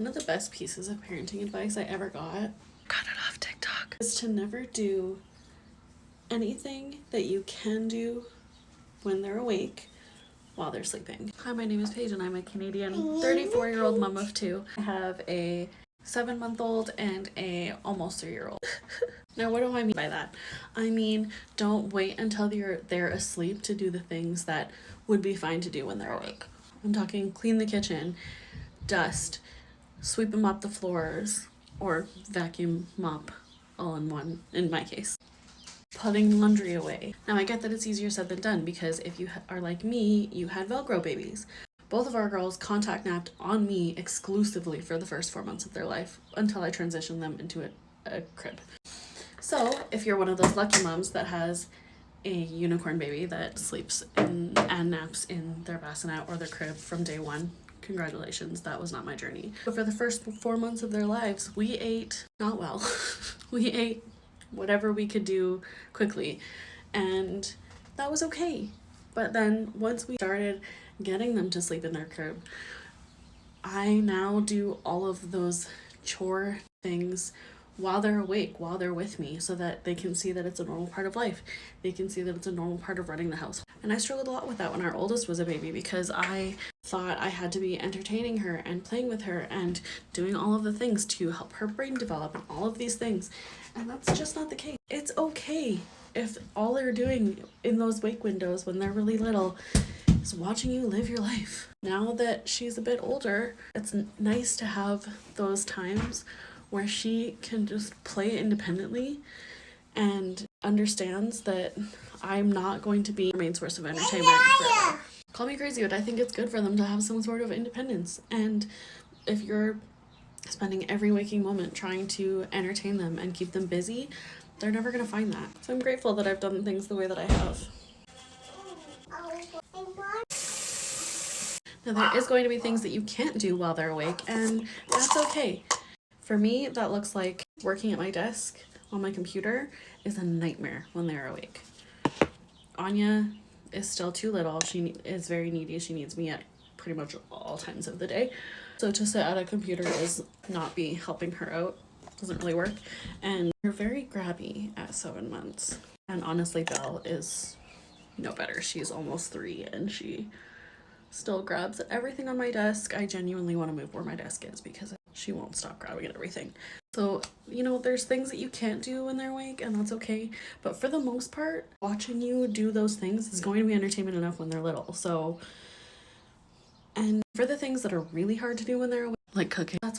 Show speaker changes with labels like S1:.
S1: One of the best pieces of parenting advice I ever got it off TikTok is to never do anything that you can do when they're awake while they're sleeping. Hi, my name is Paige and I'm a Canadian 34-year-old mom of two. I have a 7-month-old and a almost 3-year-old. Now, what do I mean by that? I mean, don't wait until they're asleep to do the things that would be fine to do when they're awake. I'm talking clean the kitchen, dust, sweep and mop the floors, or vacuum mop all in one, in my case. Putting laundry away. Now, I get that it's easier said than done because if you are like me, you had Velcro babies. Both of our girls contact napped on me exclusively for the first 4 months of their life until I transitioned them into a crib. So, if you're one of those lucky moms that has a unicorn baby that sleeps in and naps in their bassinet or their crib from day one, congratulations, that was not my journey. But for the first 4 months of their lives, we ate not well. We ate whatever we could do quickly, and that was okay. But then once we started getting them to sleep in their crib, I now do all of those chore things while they're awake, while they're with me, so that they can see that it's a normal part of life. They can see that it's a normal part of running the house. And I struggled a lot with that when our oldest was a baby because I thought I had to be entertaining her and playing with her and doing all of the things to help her brain develop and all of these things. And that's just not the case. It's okay if all they're doing in those wake windows when they're really little is watching you live your life. Now that she's a bit older, it's nice to have those times where she can just play independently and understands that I'm not going to be her main source of entertainment forever. Call me crazy, but I think it's good for them to have some sort of independence. And if you're spending every waking moment trying to entertain them and keep them busy, they're never going to find that. So I'm grateful that I've done things the way that I have. Now, there is going to be things that you can't do while they're awake, and that's okay. For me, that looks like working at my desk on my computer is a nightmare when they're awake. Anya is still too little. She is very needy. She needs me at pretty much all times of the day. So to sit at a computer is not be helping her out. Doesn't really work. And you're very grabby at 7 months. And honestly, Belle is no better. She's almost 3 and she still grabs at everything on my desk. I genuinely want to move where my desk is because she won't stop grabbing at everything. So, there's things that you can't do when they're awake, and that's okay. But for the most part, watching you do those things is going to be entertainment enough when they're little. So, and for the things that are really hard to do when they're awake, like cooking, that's